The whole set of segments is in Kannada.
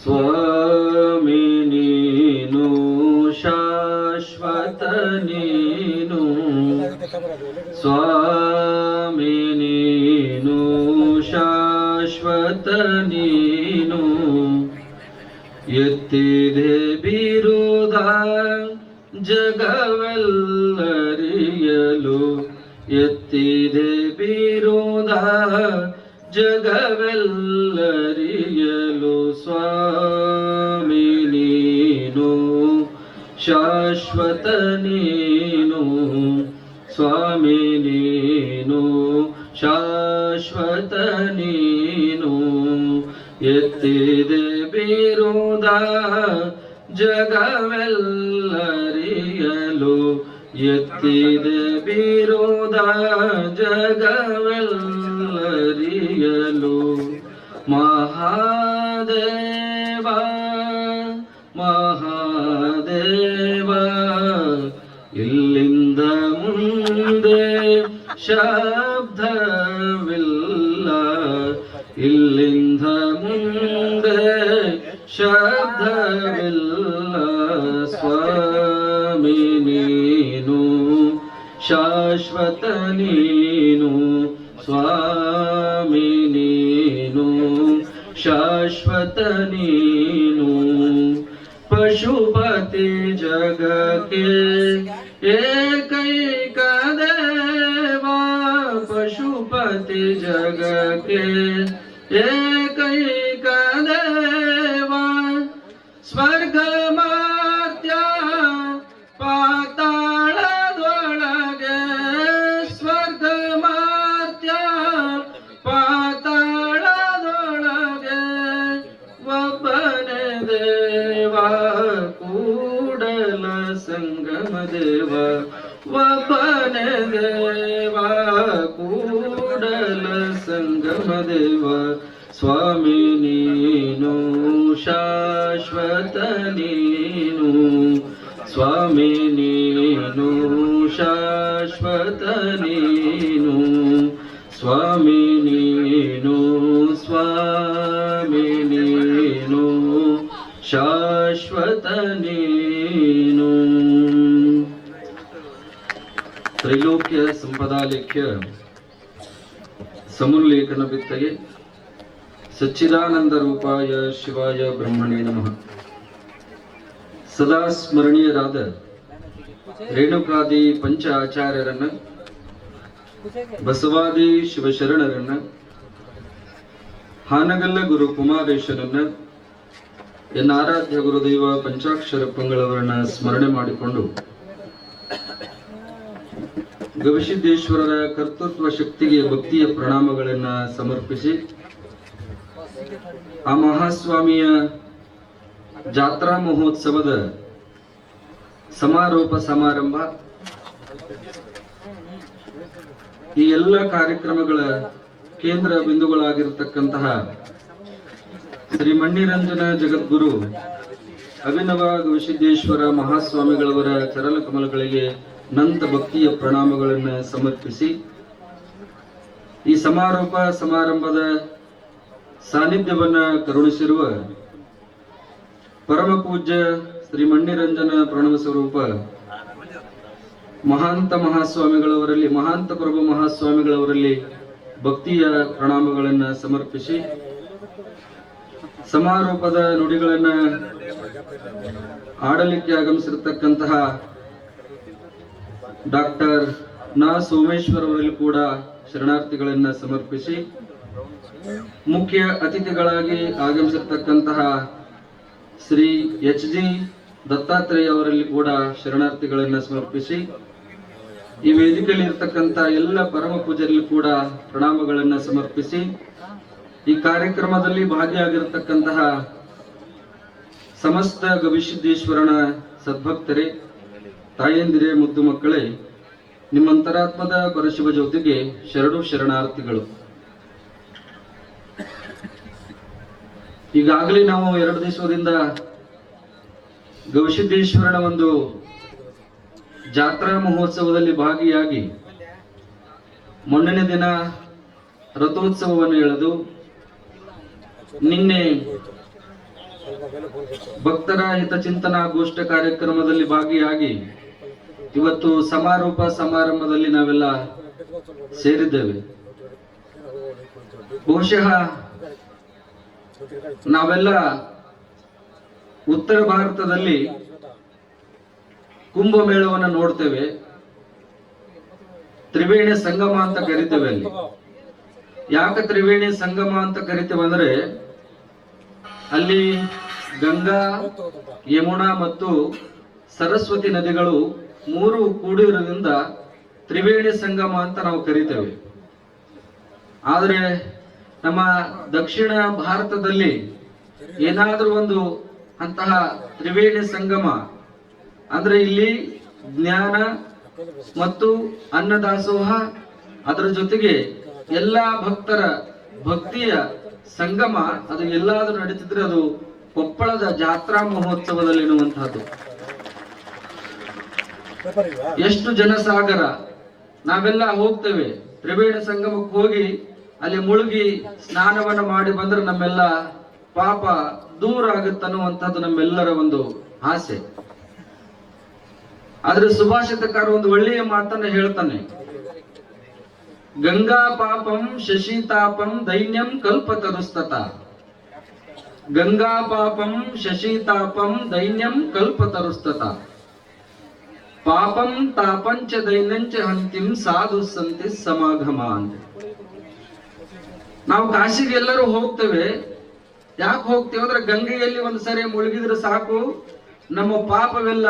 ಸ್ವಾಮಿ ನೀನು ಶಾಶ್ವತ ನೀನು, ಸ್ವಾಮಿ ನೀನು ಶಾಶ್ವತ ನೀನು, ಎತ್ತಿದೆ ಬಿರುದ ಜಗವೆಲ್ಲರಿಯಲು, ಎತ್ತಿದೆ ಬಿರುದ ಜಗವೆಲ್ಲರಿಯಲು, ಸ್ವಾಮಿ ನೀನು ಶಾಶ್ವತ ನೀನು, ಸ್ವಾಮಿ ನೀನು ಶಾಶ್ವತ ನೀನು, ಎತ್ತಿದೆ ಬಿರುದ ಜಗವೆಲ್ಲರಿಯಲು, ಎತ್ತಿದೆ ಬಿರುದ ಜಗವೆಲ್ಲರಿಯಲು, ಮಹಾದೇವ ಮಹಾದೇವ ಇಲ್ಲಿಂದ ಮುಂದೆ ಶಬ್ದವಿಲ್ಲ, ಇಲ್ಲಿಂದ ಮುಂದೆ ಶಬ್ದವಿಲ್ಲ, ಸ್ವಾಮಿ ನೀನು ಶಾಶ್ವತ ನೀನು, ಸ್ವಾಮಿ ನೀನು ಶಾಶ್ವತ ನೀನು, ಪಶುಪತಿ ಜಗಕ್ಕೆ ಏಕೈಕ ದೇವ, ಪಶುಪತಿ ಜಗಕ್ಕೆ ಏಕೈಕ ದೇವ, ಸ್ವರ್ಗ ಮರ್ತ್ಯ ಪಾತಾಳದೊಳಗೆ, ಸ್ವರ್ಗ ಮರ್ತ್ಯ ಪಾತಾಳದೊಳಗೆ, ಒಬ್ಬನೇ ದೇವ ಕೂಡಲ ಸಂಗಮ ದೇವ, ಒಬ್ಬನೇ ದೇವ ಕೂಡಲ ಸಂಗಮ ದೇವ, ಸ್ವಾಮಿ ನೀನು ಶಾಶ್ವತ ನೀನು, ಸ್ವಾಮಿ ನೀನು ಶಾಶ್ವತ ನೀನು, ಸ್ವಾಮಿ ನೀನು, ಸ್ವಾಮಿ ನೀನು ಶಾಶ್ವತ ನೀನು. ತ್ರೈಲೋಕ್ಯ ಸಂಪದಾಲೇಖ್ಯ ಸಮುಲ್ಲೇಖನ ಬಿತ್ತಗೆ ಸಚ್ಚಿದಾನಂದ ರೂಪಾಯ ಶಿವಾಯ ಬ್ರಹ್ಮಣೇ ನಮಃ. ಸದಾ ಸ್ಮರಣೀಯರಾದ ರೇಣುಕಾದಿ ಪಂಚ ಆಚಾರ್ಯರನ್ನ, ಬಸವಾದಿ ಶಿವಶರಣರನ್ನ, ಹಾನಗಲ್ಲ ಗುರು ಕುಮಾರೇಶನನ್ನ, ಎನ್ನ ಆರಾಧ್ಯ ಗುರುದೇವ ಪಂಚಾಕ್ಷರ ಪಂಗಳವರನ್ನ ಸ್ಮರಣೆ ಮಾಡಿಕೊಂಡು ಗವಿಸಿದ್ದೇಶ್ವರರ ಕರ್ತೃತ್ವ ಶಕ್ತಿಗೆ ಭಕ್ತಿಯ ಪ್ರಣಾಮಗಳನ್ನ ಸಮರ್ಪಿಸಿ, ಆ ಮಹಾಸ್ವಾಮಿಯ ಜಾತ್ರಾ ಮಹೋತ್ಸವದ ಸಮಾರೋಪ ಸಮಾರಂಭ, ಈ ಎಲ್ಲ ಕಾರ್ಯಕ್ರಮಗಳ ಕೇಂದ್ರ ಬಿಂದುಗಳಾಗಿರತಕ್ಕಂತಹ ಶ್ರೀ ಮಣ್ಣಿರಂಜನ ಜಗದ್ಗುರು ಅಭಿನವ ಗವಿಸಿದ್ದೇಶ್ವರ ಮಹಾಸ್ವಾಮಿಗಳವರ ಚರಣ ಕಮಲಗಳಿಗೆ ನಂತ ಭಕ್ತಿಯ ಪ್ರಣಾಮಗಳನ್ನು ಸಮರ್ಪಿಸಿ, ಈ ಸಮಾರೋಪ ಸಮಾರಂಭದ ಸಾನ್ನಿಧ್ಯವನ್ನ ಕರುಣಿಸಿರುವ ಪರಮ ಪೂಜ್ಯ ಶ್ರೀ ಮಣ್ಣಿರಂಜನ ಪ್ರಣವ ಸ್ವರೂಪ ಮಹಾಂತ ಮಹಾಸ್ವಾಮಿಗಳವರಲ್ಲಿ, ಮಹಾಂತ ಪ್ರಭು ಮಹಾಸ್ವಾಮಿಗಳವರಲ್ಲಿ ಭಕ್ತಿಯ ಪ್ರಣಾಮಗಳನ್ನು ಸಮರ್ಪಿಸಿ, ಸಮಾರೋಪದ ನುಡಿಗಳನ್ನ ಆಡಲಿಕ್ಕೆ ಆಗಮಿಸಿರತಕ್ಕಂತಹ ಡಾಕ್ಟರ್ ನಾ ಸೋಮೇಶ್ವರ್ ಅವರಲ್ಲಿ ಕೂಡ ಶರಣಾರ್ಥಿಗಳನ್ನ ಸಮರ್ಪಿಸಿ, ಮುಖ್ಯ ಅತಿಥಿಗಳಾಗಿ ಆಗಮಿಸಿರ್ತಕ್ಕಂತಹ ಶ್ರೀ ಎಚ್.ಜಿ. ದತ್ತಾತ್ರೇಯ ಅವರಲ್ಲಿ ಕೂಡ ಶರಣಾರ್ಥಿಗಳನ್ನ ಸಮರ್ಪಿಸಿ, ಈ ವೇದಿಕೆಯಲ್ಲಿ ಇರತಕ್ಕಂತ ಎಲ್ಲ ಪರಮ ಪೂಜರಲ್ಲಿ ಕೂಡ ಪ್ರಣಾಮಗಳನ್ನ ಸಮರ್ಪಿಸಿ, ಈ ಕಾರ್ಯಕ್ರಮದಲ್ಲಿ ಭಾಗಿಯಾಗಿರತಕ್ಕಂತಹ ಸಮಸ್ತ ಗವಿಸಿದ್ದೇಶ್ವರನ ಸದ್ಭಕ್ತರೇ, ತಾಯಂದಿರೇ, ಮುದ್ದು ಮಕ್ಕಳೇ, ನಿಮ್ಮಂತರಾತ್ಮದ ಪರಶಿವ ಜ್ಯೋತಿಗೆ ಶರಣು ಶರಣಾರ್ಥಿಗಳು. ಈಗಾಗಲೇ ನಾವು 2 ದಿವಸದಿಂದ ಗವಿಸಿದ್ದೇಶ್ವರನ ಒಂದು ಜಾತ್ರಾ ಮಹೋತ್ಸವದಲ್ಲಿ ಭಾಗಿಯಾಗಿ ಮೊನ್ನೆಯ ದಿನ ರಥೋತ್ಸವವನ್ನು ಎಳೆದು ನಿನ್ನೆ ಭಕ್ತರ ಹಿತಚಿಂತನಾ ಗೋಷ್ಠಿ ಕಾರ್ಯಕ್ರಮದಲ್ಲಿ ಭಾಗಿಯಾಗಿ ಇವತ್ತು ಸಮಾರೋಪ ಸಮಾರಂಭದಲ್ಲಿ ನಾವೆಲ್ಲ ಸೇರಿದ್ದೇವೆ. ಬಹುಶಃ ನಾವೆಲ್ಲ ಉತ್ತರ ಭಾರತದಲ್ಲಿ ಕುಂಭಮೇಳವನ್ನು ನೋಡ್ತೇವೆ, ತ್ರಿವೇಣಿ ಸಂಗಮ ಅಂತ ಕರಿತೇವೆ. ಅಲ್ಲಿ ಯಾಕೆ ತ್ರಿವೇಣಿ ಸಂಗಮ ಅಂತ ಕರಿತೇವೆ ಅಂದ್ರೆ ಅಲ್ಲಿ ಗಂಗಾ, ಯಮುನಾ ಮತ್ತು ಸರಸ್ವತಿ ನದಿಗಳು 3 ಕೂಡಿರೋದ್ರಿಂದ ತ್ರಿವೇಣಿ ಸಂಗಮ ಅಂತ ನಾವು ಕರಿತೇವೆ. ಆದರೆ ನಮ್ಮ ದಕ್ಷಿಣ ಭಾರತದಲ್ಲಿ ಏನಾದ್ರೂ ಒಂದು ಅಂತಹ ತ್ರಿವೇಣಿ ಸಂಗಮ ಅಂದ್ರೆ ಇಲ್ಲಿ ಜ್ಞಾನ ಮತ್ತು ಅನ್ನದಾಸೋಹ, ಅದರ ಜೊತೆಗೆ ಎಲ್ಲಾ ಭಕ್ತರ ಭಕ್ತಿಯ ಸಂಗಮ, ಅದು ಎಲ್ಲಾದ್ರೂ ನಡೀತಿದ್ರೆ ಅದು ಕೊಪ್ಪಳದ ಜಾತ್ರಾ ಮಹೋತ್ಸವದಲ್ಲಿ ಎನ್ನುವಂತಹದ್ದು. ಎಷ್ಟು ಜನಸಾಗರ, ನಾವೆಲ್ಲ ಹೋಗ್ತೇವೆ ತ್ರಿವೇಣಿ ಸಂಗಮಕ್ಕೆ ಹೋಗಿ ಅಲ್ಲಿ ಮುಳುಗಿ ಸ್ನಾನವನ್ನ ಮಾಡಿ ಬಂದ್ರೆ ನಮ್ಮೆಲ್ಲ ಪಾಪ ದೂರ ಆಗುತ್ತನ್ನುವಂಥದ್ದು ನಮ್ಮೆಲ್ಲರ ಒಂದು ಆಸೆ. ಆದ್ರೆ ಸುಭಾಷಿತಕಾರ ಒಂದು ಒಳ್ಳೆಯ ಮಾತನ್ನ ಹೇಳ್ತಾನೆ, ಗಂಗಾ ಪಾಪಂ ಶಶಿತಾಪಂ ದೈನ್ಯಂ ಕಲ್ಪತರುಸ್ತತ. ಗಂಗಾ ಪಾಪಂ ಶಶಿತಾಪಂ ದೈನ್ಯಂ ಕಲ್ಪತರುಸ್ತತ. ಪಾಪಂ ತಾಪಂಚ ದೈನ್ಯಂಚ ಹಂತಿಂ ಸಾಧು ಸಂತಿ ಸಮಾಗಮ ಅಂತ. ನಾವು ಕಾಶಿಗೆ ಎಲ್ಲರೂ ಹೋಗ್ತೇವೆ. ಯಾಕೆ ಹೋಗ್ತೇವೆ ಅಂದ್ರೆ ಗಂಗೆಯಲ್ಲಿ ಒಂದ್ಸರಿ ಮುಳುಗಿದ್ರೆ ಸಾಕು, ನಮ್ಮ ಪಾಪವೆಲ್ಲ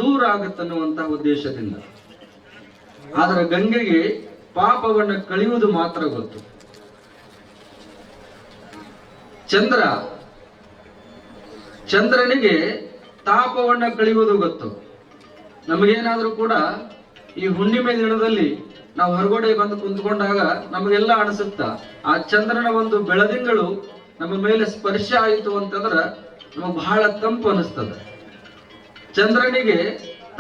ದೂರ ಆಗುತ್ತನ್ನುವಂತಹ ಉದ್ದೇಶದಿಂದ. ಆದ್ರೆ ಗಂಗೆಗೆ ಪಾಪವನ್ನ ಕಳೆಯುವುದು ಮಾತ್ರ ಗೊತ್ತು. ಚಂದ್ರನಿಗೆ ತಾಪವನ್ನ ಕಳೆಯುವುದು ಗೊತ್ತು. ನಮಗೇನಾದ್ರೂ ಕೂಡ ಈ ಹುಣ್ಣಿಮೆ ದಿನದಲ್ಲಿ ನಾವು ಹೊರಗಡೆ ಬಂದು ಕುಂತ್ಕೊಂಡಾಗ ನಮಗೆಲ್ಲ ಅನಿಸುತ್ತ ಆ ಚಂದ್ರನ ಒಂದು ಬೆಳದಿಂಗಳು ನಮ್ಮ ಮೇಲೆ ಸ್ಪರ್ಶ ಆಯಿತು ಅಂತಂದ್ರ ನಮಗ್ ಬಹಳ ತಂಪು ಅನಿಸ್ತದೆ. ಚಂದ್ರನಿಗೆ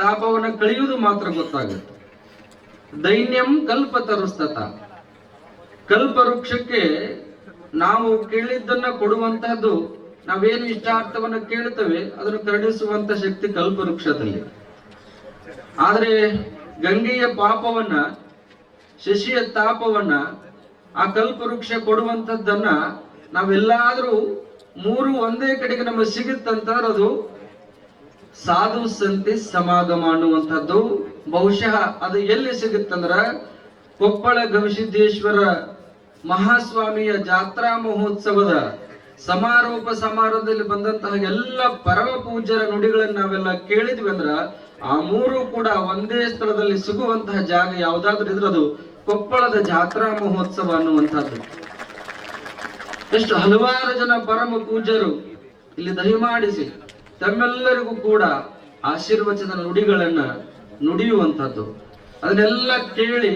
ತಾಪವನ್ನ ಕಳೆಯುವುದು ಮಾತ್ರ ಗೊತ್ತಾಗುತ್ತೆ. ದೈನ್ಯಂ ಕಲ್ಪ ತರುಸ್ತತ. ಕಲ್ಪ ವೃಕ್ಷಕ್ಕೆ ನಾವು ಕೇಳಿದ್ದನ್ನ ಕೊಡುವಂತಹದ್ದು, ನಾವೇನು ಇಷ್ಟಾರ್ಥವನ್ನ ಕೇಳ್ತೇವೆ ಅದನ್ನು ಕರಡಿಸುವಂತ ಶಕ್ತಿ ಕಲ್ಪ ವೃಕ್ಷದಲ್ಲಿ. ಆದ್ರೆ ಗಂಗೆಯ ಪಾಪವನ್ನ, ಶಶಿಯ ತಾಪವನ್ನ ಆ ಕಲ್ಪ ವೃಕ್ಷ ಕೊಡುವಂತದ್ದನ್ನ ನಾವೆಲ್ಲಾದ್ರೂ 3 ಒಂದೇ ಕಡೆಗೆ ನಮಗೆ ಸಿಗುತ್ತಂತಂದ್ರೆ ಅದು ಸಾಧು ಸಂತಿ ಸಮಾಗಮ ಅನ್ನುವಂಥದ್ದು. ಬಹುಶಃ ಅದು ಎಲ್ಲಿ ಸಿಗುತ್ತಂದ್ರ ಕೊಪ್ಪಳ ಗವಿಸಿದ್ದೇಶ್ವರ ಮಹಾಸ್ವಾಮಿಯ ಜಾತ್ರಾ ಮಹೋತ್ಸವದ ಸಮಾರೋಪ ಸಮಾರಂಭದಲ್ಲಿ ಬಂದಂತಹ ಎಲ್ಲ ಪರಮ ಪೂಜ್ಯರ ನುಡಿಗಳನ್ನ ನಾವೆಲ್ಲ ಕೇಳಿದ್ವಿ ಅಂದ್ರ ಆ 3 ಕೂಡ ಒಂದೇ ಸ್ಥಳದಲ್ಲಿ ಸಿಗುವಂತಹ ಜಾಗ ಯಾವ್ದಾದ್ರೂ ಇದ್ರೆ ಅದು ಕೊಪ್ಪಳದ ಜಾತ್ರಾ ಮಹೋತ್ಸವ ಅನ್ನುವಂಥದ್ದು. ಎಷ್ಟು ಹಲವಾರು ಜನ ಪರಮ ಪೂಜ್ಯರು ಇಲ್ಲಿ ದಯಮಾಡಿಸಿ ತಮ್ಮೆಲ್ಲರಿಗೂ ಕೂಡ ಆಶೀರ್ವಚನ ನುಡಿಗಳನ್ನ ನುಡಿಯುವಂಥದ್ದು. ಅದನ್ನೆಲ್ಲ ಕೇಳಿ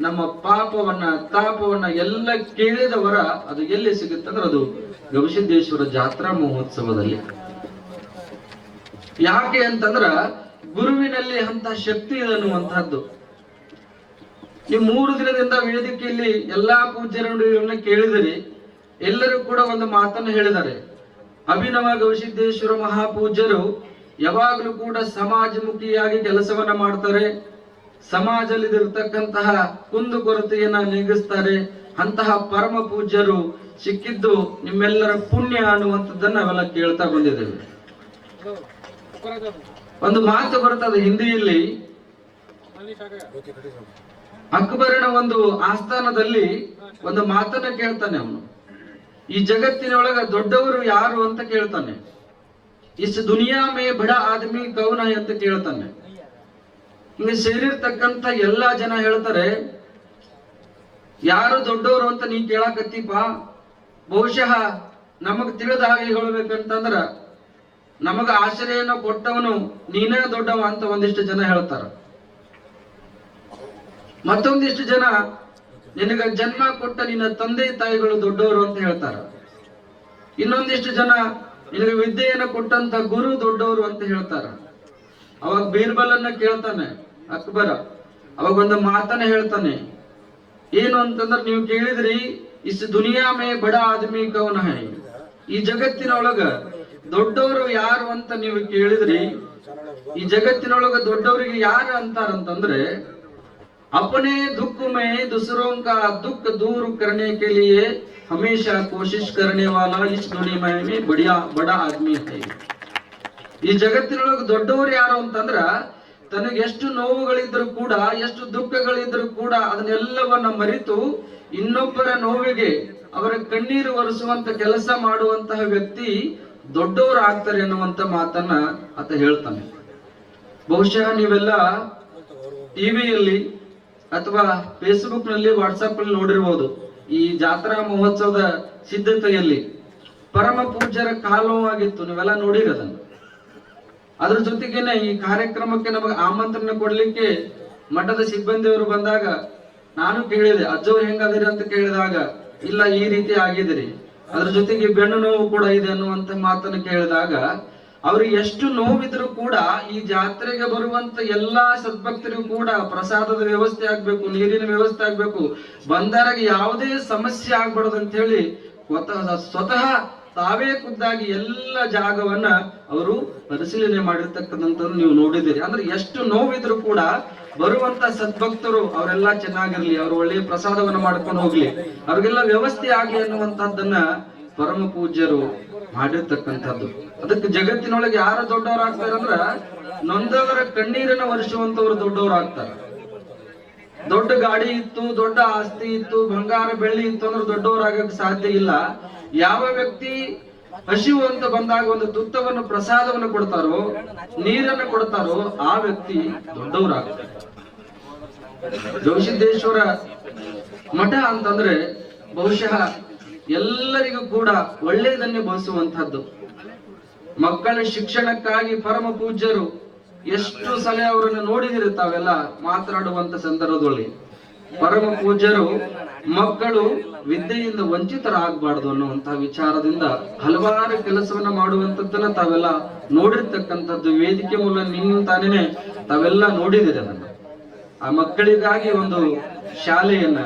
ನಮ್ಮ ಪಾಪವನ್ನ ತಾಪವನ್ನ ಎಲ್ಲ ಕೇಳಿದವರ ಅದು ಎಲ್ಲಿ ಸಿಗುತ್ತಂದ್ರೆ ಅದು ಗವಿಸಿದ್ದೇಶ್ವರ ಜಾತ್ರಾ ಮಹೋತ್ಸವದಲ್ಲಿ. ಯಾಕೆ ಅಂತಂದ್ರ ಗುರುವಿನಲ್ಲಿ ಅಂತ ಶಕ್ತಿ ಇದೆ ಅನ್ನುವಂಥದ್ದು. ಈ 3 ದಿನದಿಂದ ವೇದಿಕೆಯಲ್ಲಿ ಎಲ್ಲಾ ಪೂಜ್ಯರ ನುಡಿಗಳನ್ನ ಕೇಳಿದಿರಿ. ಎಲ್ಲರೂ ಕೂಡ ಒಂದು ಮಾತನ್ನು ಹೇಳಿದ್ದಾರೆ. ಅಭಿನವ ಗವಿಸಿದ್ದೇಶ್ವರ ಮಹಾಪೂಜ್ಯರು ಯಾವಾಗಲೂ ಕೂಡ ಸಮಾಜಮುಖಿಯಾಗಿ ಕೆಲಸವನ್ನ ಮಾಡ್ತಾರೆ, ಸಮಾಜದಲ್ಲಿ ಇರತಕ್ಕಂತಹ ಕುಂದು ಕೊರತೆಯನ್ನ ನೀಗಿಸ್ತಾರೆ. ಅಂತಹ ಪರಮ ಪೂಜ್ಯರು ಸಿಕ್ಕಿದ್ದು ನಿಮ್ಮೆಲ್ಲರ ಪುಣ್ಯ ಅನ್ನುವಂಥದ್ದನ್ನ ನಾವೆಲ್ಲ ಕೇಳ್ತಾ ಬಂದಿದ್ದೇವೆ. ಒಂದು ಮಾತು ಬರ್ತದೆ ಹಿಂದಿಯಲ್ಲಿ, ಅಕ್ಬರನ ಒಂದು ಆಸ್ಥಾನದಲ್ಲಿ ಒಂದು ಮಾತನ್ನ ಕೇಳ್ತಾನೆ ಅವನು. ಈ ಜಗತ್ತಿನೊಳಗ ದೊಡ್ಡವರು ಯಾರು ಅಂತ ಕೇಳ್ತಾನೆ. ಇಸ್ ದುನಿಯಾ ಮೇ ಬಡ ಆದಮಿ ಕೌನ ಅಂತ ಕೇಳ್ತಾನೆ. ಹಿಂಗೆ ಸೇರಿರ್ತಕ್ಕಂಥ ಎಲ್ಲಾ ಜನ ಹೇಳ್ತಾರೆ, ಯಾರು ದೊಡ್ಡವರು ಅಂತ ನೀ ಕೇಳಾಕತ್ತೀಪ. ಬಹುಶಃ ನಮಗ್ ತಿಳಿದ ಹಾಗೆ ಹೇಳ್ಬೇಕಂತಂದ್ರ ನಮಗ ಆಶ್ರಯನ ಕೊಟ್ಟವನು ನೀನೇ ದೊಡ್ಡವ ಅಂತ ಒಂದಿಷ್ಟು ಜನ ಹೇಳ್ತಾರ. ಮತ್ತೊಂದಿಷ್ಟು ಜನ ನಿನಗ ಜನ್ಮ ಕೊಟ್ಟ ನಿನ್ನ ತಂದೆ ತಾಯಿಗಳು ದೊಡ್ಡವರು ಅಂತ ಹೇಳ್ತಾರ. ಇನ್ನೊಂದಿಷ್ಟು ಜನ ನಿನಗೆ ವಿದ್ಯೆಯನ್ನ ಕೊಟ್ಟಂತ ಗುರು ದೊಡ್ಡವರು ಅಂತ ಹೇಳ್ತಾರ. ಅವಾಗ ಬೀರ್ಬಲನ್ನ ಕೇಳ್ತಾನೆ ಅಕ್ಬರ, ಅವಾಗ ಒಂದು ಮಾತನ್ನ ಹೇಳ್ತಾನೆ, ಏನು ಅಂತಂದ್ರೆ ನೀವು ಕೇಳಿದ್ರಿ ಇಸ್ ದುನಿಯಾ ಮೇ ಬಡ ಆದಮಿ ಕೌನ್ ಹೈ, ಈ ಜಗತ್ತಿನೊಳಗ ದೊಡ್ಡವರು ಯಾರು ಅಂತ ನೀವು ಕೇಳಿದ್ರಿ, ಈ ಜಗತ್ತಿನೊಳಗ ದೊಡ್ಡವರಿಗೆ ಯಾರು ಅಂತಾರಂತಂದ್ರೆ अपने दुख में दूसरों का दुख दूर करने के लिए हमेशा कोशिश करने वाला इस दुनिया में बड़ा आदमी है. ಈ ಜಗತ್ತಿನೊಳಗೆ ದೊಡ್ಡವರು ಯಾರು ಅಂತಂದ್ರ ತನಗೆ ಎಷ್ಟು ನೋವುಗಳಿದ್ರು ಕೂಡ, ಎಷ್ಟು ದುಃಖಗಳಿದ್ರು ಕೂಡ ಅದನ್ನೆಲ್ಲವನ್ನ ಮರೆತು ಇನ್ನೊಬ್ಬರ ನೋವಿಗೆ ಅವರ ಕಣ್ಣೀರು ಒರೆಸುವಂತ ಕೆಲಸ ಮಾಡುವಂತಹ ವ್ಯಕ್ತಿ ದೊಡ್ಡವರು ಆಗ್ತಾರೆ ಅನ್ನುವಂತ ಮಾತನ್ನ ಆತ ಹೇಳ್ತಾನೆ. ಬಹುಶಃ ನೀವೆಲ್ಲ ಟಿವಿಯಲ್ಲಿ ಅಥವಾ ಫೇಸ್ಬುಕ್ ನಲ್ಲಿ, ವಾಟ್ಸ್ಆಪ್ ಅಲ್ಲಿ ನೋಡಿರ್ಬೋದು. ಈ ಜಾತ್ರಾ ಮಹೋತ್ಸವದ ಸಿದ್ಧತೆಯಲ್ಲಿ ಪರಮ ಪೂಜ್ಯರ ಕಾಲವಾಗಿತ್ತು, ನೀವೆಲ್ಲ ನೋಡಿರಿ ಅದನ್ನು. ಅದ್ರ ಜೊತೆಗೇನೆ ಈ ಕಾರ್ಯಕ್ರಮಕ್ಕೆ ನಮಗೆ ಆಮಂತ್ರಣ ಕೊಡ್ಲಿಕ್ಕೆ ಮಠದ ಸಿಬ್ಬಂದಿಯವರು ಬಂದಾಗ ನಾನು ಕೇಳಿದೆ, ಅಜ್ಜವ್ರು ಹೆಂಗದಿರಿ ಅಂತ ಕೇಳಿದಾಗ, ಇಲ್ಲ ಈ ರೀತಿ ಆಗಿದಿರಿ, ಅದ್ರ ಜೊತೆಗೆ ಬೆನ್ನು ನೋವು ಕೂಡ ಇದೆ ಅನ್ನುವಂತ ಮಾತನ್ನು ಕೇಳಿದಾಗ, ಅವ್ರಿಗೆ ಎಷ್ಟು ನೋವಿದ್ರು ಕೂಡ ಈ ಜಾತ್ರೆಗೆ ಬರುವಂತ ಎಲ್ಲಾ ಸದ್ಭಕ್ತರಿಗೂ ಕೂಡ ಪ್ರಸಾದದ ವ್ಯವಸ್ಥೆ ಆಗ್ಬೇಕು, ನೀರಿನ ವ್ಯವಸ್ಥೆ ಆಗ್ಬೇಕು, ಬಂದವರಿಗೆ ಯಾವುದೇ ಸಮಸ್ಯೆ ಆಗ್ಬಾರ್ದು ಅಂತ ಹೇಳಿ ಸ್ವತಃ ತಾವೇ ಖುದ್ದಾಗಿ ಎಲ್ಲ ಜಾಗವನ್ನ ಅವರು ಪರಿಶೀಲನೆ ಮಾಡಿರ್ತಕ್ಕಂಥದ್ದನ್ನು ನೀವು ನೋಡಿದಿರಿ. ಅಂದ್ರೆ ಎಷ್ಟು ನೋವಿದ್ರು ಕೂಡ ಬರುವಂತ ಸದ್ಭಕ್ತರು ಅವರೆಲ್ಲ ಚೆನ್ನಾಗಿರ್ಲಿ, ಅವ್ರು ಒಳ್ಳೆಯ ಪ್ರಸಾದವನ್ನ ಮಾಡ್ಕೊಂಡು ಹೋಗ್ಲಿ, ಅವ್ರಿಗೆಲ್ಲ ವ್ಯವಸ್ಥೆ ಆಗ್ಲಿ ಅನ್ನುವಂತಹದ್ದನ್ನ ಪರಮ ಪೂಜ್ಯರು ಮಾಡಿರ್ತಕ್ಕಂಥದ್ದು. ಅದಕ್ಕೆ ಜಗತ್ತಿನೊಳಗೆ ಯಾರು ದೊಡ್ಡವರಾಗ್ತಾರೆ ಅಂದ್ರ ನೊಂದವರ ಕಣ್ಣೀರನ್ನ ಒರೆಸುವಂತವ್ರು ದೊಡ್ಡವರಾಗ್ತಾರೆ. ದೊಡ್ಡ ಗಾಡಿ ಇತ್ತು, ದೊಡ್ಡ ಆಸ್ತಿ ಇತ್ತು, ಬಂಗಾರ ಬೆಳ್ಳಿ ಇತ್ತು ಅಂದ್ರೆ ದೊಡ್ಡವರಾಗಕ್ಕೆ ಸಾಧ್ಯ ಇಲ್ಲ. ಯಾವ ವ್ಯಕ್ತಿ ಹಸಿವು ಅಂತ ಬಂದಾಗ ಒಂದು ತುತ್ತವನ್ನು ಪ್ರಸಾದವನ್ನು ಕೊಡ್ತಾರೋ, ನೀರನ್ನು ಕೊಡ್ತಾರೋ ಆ ವ್ಯಕ್ತಿ ದೊಡ್ಡವರಾಗ್ತಾರೆ. ಗವಿಸಿದ್ದೇಶ್ವರ ಮಠ ಅಂತಂದ್ರೆ ಬಹುಶಃ ಎಲ್ಲರಿಗೂ ಕೂಡ ಒಳ್ಳೆಯದನ್ನೇ ಬಯಸುವಂತಹದ್ದು. ಮಕ್ಕಳ ಶಿಕ್ಷಣಕ್ಕಾಗಿ ಪರಮ ಪೂಜ್ಯರು ಎಷ್ಟು ಸಲ ಅವರನ್ನು ನೋಡಿದಿರಿ ತಾವೆಲ್ಲ ಮಾತನಾಡುವಂತ ಸಂದರ್ಭದಲ್ಲಿ. ಪರಮ ಪೂಜ್ಯರು ಮಕ್ಕಳು ವಿದ್ಯೆಯಿಂದ ವಂಚಿತರಾಗಬಾರ್ದು ಅನ್ನುವಂತಹ ವಿಚಾರದಿಂದ ಹಲವಾರು ಕೆಲಸವನ್ನ ಮಾಡುವಂತದ್ದನ್ನ ತಾವೆಲ್ಲ ನೋಡಿರ್ತಕ್ಕಂಥದ್ದು. ವೇದಿಕೆ ಮೂಲಕ ನಿಂತಾನೇನೆ ತಾವೆಲ್ಲ ನೋಡಿದಿರಿ ಅದನ್ನ. ಆ ಮಕ್ಕಳಿಗಾಗಿ ಒಂದು ಶಾಲೆಯನ್ನ,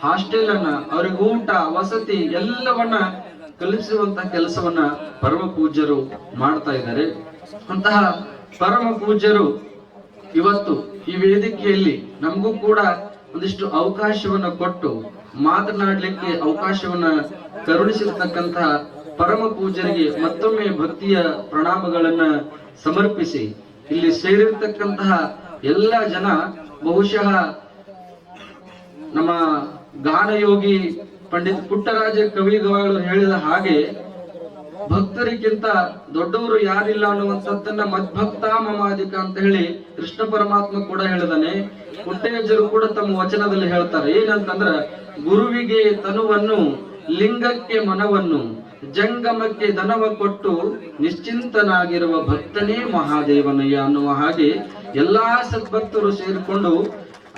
ಹಾಸ್ಟೆಲ್ ಅನ್ನ, ಅವ್ರಿಗೆ ಊಟ ವಸತಿ ಎಲ್ಲವನ್ನ ಕಲಿಸುವಂತಹ ಕೆಲಸವನ್ನ ಪರಮ ಪೂಜ್ಯರು ಮಾಡ್ತಾ ಇದ್ದಾರೆ. ಅಂತಹ ಪರಮ ಪೂಜ್ಯರು ಇವತ್ತು ಈ ವೇದಿಕೆಯಲ್ಲಿ ನಮಗೂ ಕೂಡ ಒಂದಿಷ್ಟು ಅವಕಾಶವನ್ನ ಕೊಟ್ಟು ಮಾತನಾಡ್ಲಿಕ್ಕೆ ಅವಕಾಶವನ್ನ ಕರುಣಿಸಿರ್ತಕ್ಕಂತಹ ಪರಮ ಪೂಜ್ಯರಿಗೆ ಮತ್ತೊಮ್ಮೆ ಭಕ್ತಿಯ ಪ್ರಣಾಮಗಳನ್ನ ಸಮರ್ಪಿಸಿ, ಇಲ್ಲಿ ಸೇರಿರ್ತಕ್ಕಂತಹ ಎಲ್ಲ ಜನ ಬಹುಶಃ ನಮ್ಮ ಗಾನಯೋಗಿ ಪಂಡಿತ್ ಪುಟ್ಟರಾಜ ಕವಿಗಳು ಹೇಳಿದ ಹಾಗೆ ಭಕ್ತರಿಗಿಂತ ದೊಡ್ಡವರು ಯಾರಿಲ್ಲ ಅನ್ನುವಂಥದ್ದನ್ನ ಮದ್ಭಕ್ತ ಮಮಾಧಿಕ ಅಂತ ಹೇಳಿ ಕೃಷ್ಣ ಪರಮಾತ್ಮ ಕೂಡ ಹೇಳಿದಾನೆ. ಪುಟ್ಟಯ್ಯಜ್ಜರು ಕೂಡ ತಮ್ಮ ವಚನದಲ್ಲಿ ಹೇಳ್ತಾರೆ, ಏನಂತಂದ್ರ ಗುರುವಿಗೆ ತನುವನ್ನು, ಲಿಂಗಕ್ಕೆ ಮನವನ್ನು, ಜಂಗಮಕ್ಕೆ ಧನವ ಕೊಟ್ಟು ನಿಶ್ಚಿಂತನಾಗಿರುವ ಭಕ್ತನೇ ಮಹಾದೇವನಯ್ಯ ಅನ್ನುವ ಹಾಗೆ ಎಲ್ಲಾ ಸದ್ಭಕ್ತರು ಸೇರಿಕೊಂಡು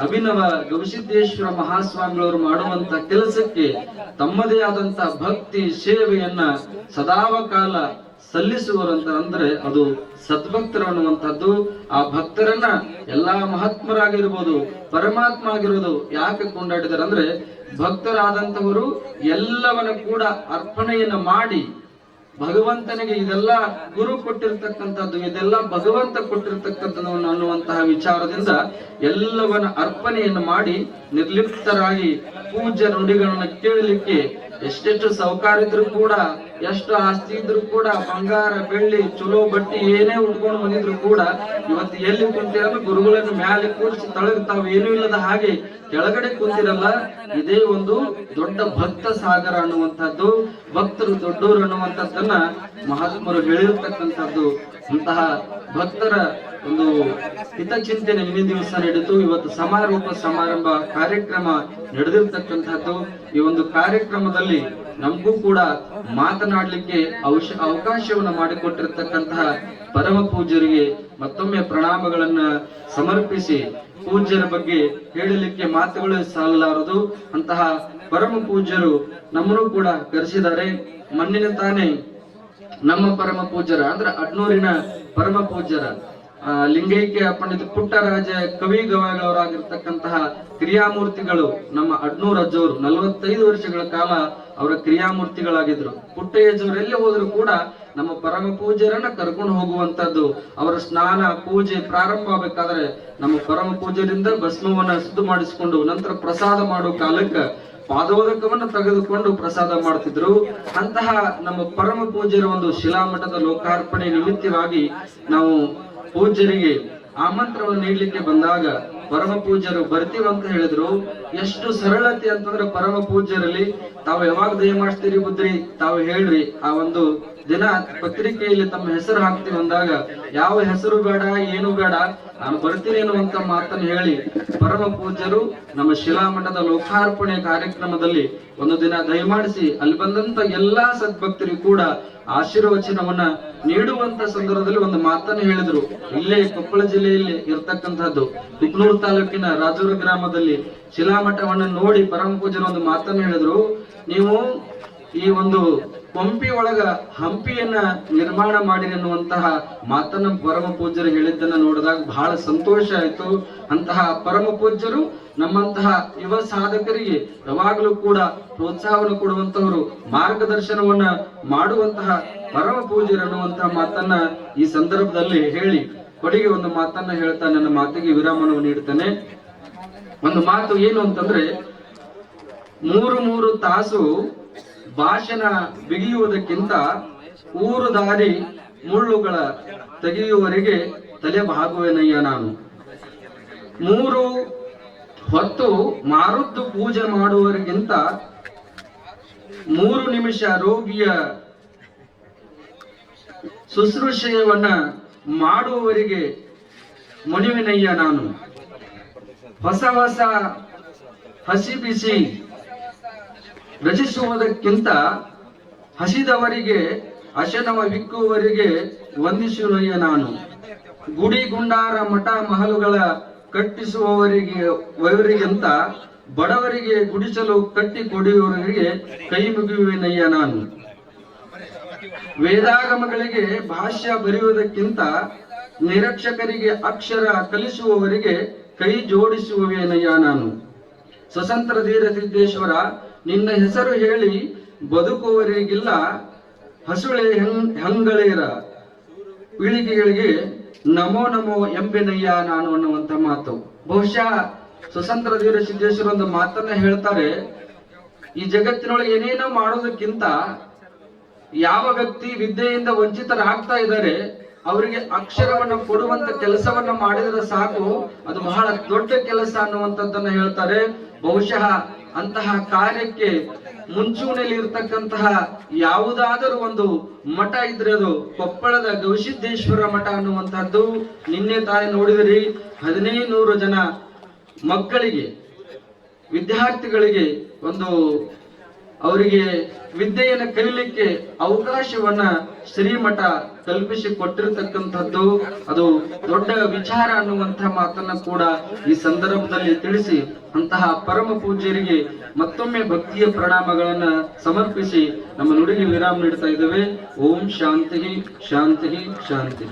ಅಭಿನವ ಗವಿಸಿದ್ದೇಶ್ವರ ಮಹಾಸ್ವಾಮಿಗಳವರು ಮಾಡುವಂತ ಕೆಲಸಕ್ಕೆ ತಮ್ಮದೇ ಆದಂತ ಭಕ್ತಿ ಸೇವೆಯನ್ನ ಸದಾವಕಾಲ ಸಲ್ಲಿಸುವರಂತ ಅಂದ್ರೆ ಅದು ಸದ್ಭಕ್ತರು ಅನ್ನುವಂಥದ್ದು. ಆ ಭಕ್ತರನ್ನ ಎಲ್ಲಾ ಮಹಾತ್ಮರಾಗಿರ್ಬೋದು, ಪರಮಾತ್ಮ ಆಗಿರೋದು ಯಾಕೆ ಕೊಂಡಾಡಿದಾರೆ ಅಂದ್ರೆ ಭಕ್ತರಾದಂತವರು ಎಲ್ಲವನ್ನ ಕೂಡ ಅರ್ಪಣೆಯನ್ನ ಮಾಡಿ ಭಗವಂತನಿಗೆ ಇದೆಲ್ಲ ಗುರು ಕೊಟ್ಟಿರ್ತಕ್ಕಂಥದ್ದು, ಇದೆಲ್ಲ ಭಗವಂತ ಕೊಟ್ಟಿರ್ತಕ್ಕಂಥದ್ದು ಅನ್ನುವಂತಹ ವಿಚಾರದಿಂದ ಎಲ್ಲವನ್ನ ಅರ್ಪಣೆಯನ್ನು ಮಾಡಿ ನಿರ್ಲಿಪ್ತರಾಗಿ ಪೂಜ್ಯ ನುಡಿಗಳನ್ನ ಕೇಳಲಿಕ್ಕೆ ಎಷ್ಟೆಷ್ಟು ಸೌಕಾರ ಇದ್ರು ಕೂಡ, ಎಷ್ಟು ಆಸ್ತಿ ಇದ್ರು ಕೂಡ, ಬಂಗಾರ ಬೆಳ್ಳಿ ಚಲೋ ಬಟ್ಟಿ ಏನೇ ಉಟ್ಕೊಂಡು ಬಂದಿದ್ರು ಕೂಡ ಇವತ್ತು ಎಲ್ಲಿ ಕುಂತಿರಲ್ಲ, ಗುರುಗಳನ್ನು ಮ್ಯಾಲೆ ಕೂರಿಸಿ ತಳಗ ತಾವು ಏನೂ ಇಲ್ಲದ ಹಾಗೆ ಕೆಳಗಡೆ ಕುಂತಿರಲ್ಲ. ಇದೇ ಒಂದು ದೊಡ್ಡ ಭಕ್ತ ಸಾಗರ ಅನ್ನುವಂಥದ್ದು, ಭಕ್ತರು ದೊಡ್ಡವರು ಅನ್ನುವಂಥದ್ದನ್ನ ಮಹಾತ್ಮರು ಹೇಳಿರ್ತಕ್ಕಂಥದ್ದು. ಅಂತಹ ಭಕ್ತರ ಒಂದು ಹಿತಚಿಂತನೆ ನಿನ್ನೆ ದಿವಸ ನಡೆದು ಇವತ್ತು ಸಮಾರಂಭ ಕಾರ್ಯಕ್ರಮ ನಡೆದಿರ್ತಕ್ಕಂಥದ್ದು. ಈ ಒಂದು ಕಾರ್ಯಕ್ರಮದಲ್ಲಿ ನಮಗೂ ಕೂಡ ಮಾತನಾಡ್ಲಿಕ್ಕೆ ಅವಕಾಶವನ್ನು ಮಾಡಿಕೊಟ್ಟಿರ್ತಕ್ಕಂತಹ ಪರಮ ಪೂಜ್ಯರಿಗೆ ಮತ್ತೊಮ್ಮೆ ಪ್ರಣಾಮಗಳನ್ನ ಸಮರ್ಪಿಸಿ, ಪೂಜ್ಯರ ಬಗ್ಗೆ ಹೇಳಲಿಕ್ಕೆ ಮಾತುಗಳು ಸಾಲಲಾರದು. ಅಂತಹ ಪರಮ ಪೂಜ್ಯರು ನಮ್ಮನ್ನು ಕೂಡ ಕರೆಸಿದ್ದಾರೆ. ಮಣ್ಣಿನ ತಾನೇ ನಮ್ಮ ಪರಮ ಪೂಜ್ಯರ ಅಂದ್ರೆ ಅಡ್ನೂರಿನ ಪರಮ ಪೂಜ್ಯರ ಲಿಂಗೈಕ್ಯ ಪಂಡಿತ ಪುಟ್ಟರಾಜ ಕವಿ ಗವಾಯಿಗಳವರಾಗಿರ್ತಕ್ಕಂತಹ ಕ್ರಿಯಾಮೂರ್ತಿಗಳು ನಮ್ಮ ಅಡ್ನೂರ್ ಅಜ್ಜವರು 45 ವರ್ಷಗಳ ಕಾಲ ಅವರ ಕ್ರಿಯಾಮೂರ್ತಿಗಳಾಗಿದ್ರು. ಪುಟ್ಟಯ್ಯಜ್ಜವರು ಎಲ್ಲಿ ಹೋದ್ರು ಕೂಡ ನಮ್ಮ ಪರಮ ಪೂಜ್ಯರನ್ನ ಕರ್ಕೊಂಡು ಹೋಗುವಂತದ್ದು. ಅವರ ಸ್ನಾನ ಪೂಜೆ ಪ್ರಾರಂಭ ಆಗ್ಬೇಕಾದ್ರೆ ನಮ್ಮ ಪರಮ ಪೂಜ್ಯರಿಂದ ಭಸ್ಮವನ್ನ ಶುದ್ಧ ಮಾಡಿಸಿಕೊಂಡು ನಂತರ ಪ್ರಸಾದ ಮಾಡೋ ಕಾಲಕ್ಕೆ ಪಾದೋದಕವನ್ನು ತೆಗೆದುಕೊಂಡು ಪ್ರಸಾದ ಮಾಡ್ತಿದ್ರು. ಅಂತಹ ನಮ್ಮ ಪರಮ ಪೂಜ್ಯರ ಒಂದು ಶಿಲಾಮಠದ ಲೋಕಾರ್ಪಣೆ ನಿಮಿತ್ತವಾಗಿ ನಾವು ಪೂಜ್ಯರಿಗೆ ಆಮಂತ್ರಣವನ್ನು ನೀಡಲಿಕ್ಕೆ ಬಂದಾಗ ಪರಮ ಪೂಜ್ಯರು ಬರ್ತೀವಂತ ಹೇಳಿದ್ರು. ಎಷ್ಟು ಸರಳತೆ ಅಂತಂದ್ರೆ ಪರಮ ಪೂಜ್ಯರಲ್ಲಿ ತಾವು ಯಾವಾಗ ದಯ ಮಾಡಿಸ್ತೀರಿ ಬುದ್ರಿ ತಾವು ಹೇಳ್ರಿ, ಆ ಒಂದು ದಿನ ಪತ್ರಿಕೆಯಲ್ಲಿ ತಮ್ಮ ಹೆಸರು ಹಾಕ್ತೀವಿ ಅಂದಾಗ ಯಾವ ಹೆಸರು ಬೇಡ ಏನು ಬೇಡ ನಾನು ಬರ್ತೀನಿ ಅನ್ನುವಂತ ಮಾತನ್ನು ಹೇಳಿ ಪರಮ ಪೂಜ್ಯರು ನಮ್ಮ ಶಿಲಾಮಠದ ಲೋಕಾರ್ಪಣೆ ಕಾರ್ಯಕ್ರಮದಲ್ಲಿ ಒಂದು ದಿನ ದಯಮಾಡಿಸಿ ಅಲ್ಲಿ ಬಂದಂತ ಎಲ್ಲಾ ಸದ್ಭಕ್ತರಿಗೂ ಕೂಡ ಆಶೀರ್ವಚನವನ್ನ ನೀಡುವಂತ ಸಂದರ್ಭದಲ್ಲಿ ಒಂದು ಮಾತನ್ನು ಹೇಳಿದ್ರು. ಇಲ್ಲೇ ಕೊಪ್ಪಳ ಜಿಲ್ಲೆಯಲ್ಲಿ ಇರ್ತಕ್ಕಂಥದ್ದು ಕುಕ್ನೂರು ತಾಲೂಕಿನ ರಾಜೂರು ಗ್ರಾಮದಲ್ಲಿ ಶಿಲಾಮಠವನ್ನ ನೋಡಿ ಪರಮ ಪೂಜ್ಯರು ಒಂದು ಮಾತನ್ನು ಹೇಳಿದ್ರು. ನೀವು ಈ ಒಂದು ಕೊಂಪಿ ಒಳಗ ಹಂಪಿಯನ್ನ ನಿರ್ಮಾಣ ಮಾಡಿ ಅನ್ನುವಂತಹ ಮಾತನ್ನ ಪರಮ ಪೂಜ್ಯರು ಹೇಳಿದ್ದನ್ನ ನೋಡಿದಾಗ ಬಹಳ ಸಂತೋಷ ಆಯ್ತು. ಅಂತಹ ಪರಮ ಪೂಜ್ಯರು ನಮ್ಮಂತಹ ಯುವ ಸಾಧಕರಿಗೆ ಯಾವಾಗಲೂ ಕೂಡ ಪ್ರೋತ್ಸಾಹವನ್ನು ಕೊಡುವಂತವರು, ಮಾರ್ಗದರ್ಶನವನ್ನ ಮಾಡುವಂತಹ ಪರಮ ಪೂಜ್ಯರು ಅನ್ನುವಂತಹ ಮಾತನ್ನ ಈ ಸಂದರ್ಭದಲ್ಲಿ ಹೇಳಿ ಕೊನೆಗೆ ಒಂದು ಮಾತನ್ನ ಹೇಳ್ತಾ ನನ್ನ ಮಾತಿಗೆ ವಿರಾಮವನ್ನು ನೀಡ್ತಾನೆ. ಒಂದು ಮಾತು ಏನು ಅಂತಂದ್ರೆ, 3 ತಾಸು ಭಾಷಣ ಬಿಗಿಯುವುದಕ್ಕಿಂತ ಊರು ದಾರಿ ಮುಳ್ಳುಗಳ ತೆಗೆಯುವವರೆಗೆ ತಲೆ ಬಾಗುವೆನಯ್ಯ ನಾನು. 3 ಹೊತ್ತು ಮಾರುದ್ದು ಪೂಜೆ ಮಾಡುವವರಿಗಿಂತ 3 ನಿಮಿಷ ರೋಗಿಯ ಶುಶ್ರೂಷೆಯವನ್ನ ಮಾಡುವವರಿಗೆ ಮಣಿವಿನಯ್ಯ ನಾನು. ಹೊಸ ಹೊಸ ಹಸಿ ಬಿಸಿ ರಚಿಸುವುದಕ್ಕಿಂತ ಹಸಿದವರಿಗೆ ಅಶನವ ವಿಕ್ಕುವವರಿಗೆ ವಂದಿಸುವಯ್ಯ ನಾನು. ಗುಡಿ ಗುಂಡಾರ ಮಠ ಮಹಲುಗಳ ಕಟ್ಟಿಸುವವರಿಗಿಂತ ಬಡವರಿಗೆ ಗುಡಿಸಲು ಕಟ್ಟಿ ಕೊಡುವವರಿಗೆ ಕೈ ಮುಗಿಯುವೆನಯ್ಯ ನಾನು. ವೇದಾಗಮಗಳಿಗೆ ಭಾಷ್ಯ ಬರೆಯುವುದಕ್ಕಿಂತ ನಿರಕ್ಷಕರಿಗೆ ಅಕ್ಷರ ಕಲಿಸುವವರಿಗೆ ಕೈ ಜೋಡಿಸುವೆನಯ್ಯ ನಾನು. ಸ್ವತಂತ್ರ ಧೀರ ಸಿದ್ದೇಶ್ವರ, ನಿನ್ನ ಹೆಸರು ಹೇಳಿ ಬದುಕುವವರಿಗಿಲ್ಲ ಹಸುಳೆ ಹಂಗಳೇರ ಪೀಳಿಗೆಗಳಿಗೆ ನಮೋ ನಮೋ ಎಂಬೆನಯ್ಯ ನಾನು ಅನ್ನುವಂತ ಮಾತು. ಬಹುಶಃ ಸ್ವತಂತ್ರ ಧೀರ ಸಿದ್ದೇಶ್ವರ ಒಂದು ಮಾತನ್ನ ಹೇಳ್ತಾರೆ, ಈ ಜಗತ್ತಿನೊಳಗೆ ಏನೇನೋ ಮಾಡೋದಕ್ಕಿಂತ ಯಾವ ವ್ಯಕ್ತಿ ವಿದ್ಯೆಯಿಂದ ವಂಚಿತರಾಗ್ತಾ ಇದ್ದಾರೆ ಅವರಿಗೆ ಅಕ್ಷರವನ್ನ ಕೊಡುವಂತ ಕೆಲಸವನ್ನ ಮಾಡಿದ್ರೆ ಸಾಕು, ಅದು ಬಹಳ ದೊಡ್ಡ ಕೆಲಸ ಅನ್ನುವಂಥದ್ದನ್ನ ಹೇಳ್ತಾರೆ. ಬಹುಶಃ ಅಂತಹ ಕಾರ್ಯಕ್ಕೆ ಮುಂಚೂಣಿಯಲ್ಲಿ ಇರ್ತಕ್ಕಂತಹ ಯಾವುದಾದರೂ ಒಂದು ಮಠ ಇದ್ರೆ ಅದು ಕೊಪ್ಪಳದ ಗವಿಸಿದ್ದೇಶ್ವರ ಮಠ ಅನ್ನುವಂತಹದ್ದು. ನಿನ್ನೆ ತಾಯಿ ನೋಡಿದ್ರಿ 1500 ಜನ ಮಕ್ಕಳಿಗೆ ವಿದ್ಯಾರ್ಥಿಗಳಿಗೆ ಒಂದು ಅವರಿಗೆ ವಿದ್ಯೆಯನ್ನು ಕಲಿಲಿಕ್ಕೆ ಅವಕಾಶವನ್ನ ಶ್ರೀಮಠ ಕಲ್ಪಿಸಿ ಕೊಟ್ಟಿರತಕ್ಕಂಥದ್ದು ಅದು ದೊಡ್ಡ ವಿಚಾರ ಅನ್ನುವಂತಹ ಮಾತನ್ನ ಕೂಡ ಈ ಸಂದರ್ಭದಲ್ಲಿ ತಿಳಿಸಿ ಅಂತಹ ಪರಮ ಪೂಜ್ಯರಿಗೆ ಮತ್ತೊಮ್ಮೆ ಭಕ್ತಿಯ ಪ್ರಣಾಮಗಳನ್ನ ಸಮರ್ಪಿಸಿ ನಮ್ಮ ನುಡಿಗೆ ವಿರಾಮ ನೀಡ್ತಾ ಇದ್ದೇವೆ. ಓಂ ಶಾಂತಿ ಶಾಂತಿ ಶಾಂತಿ.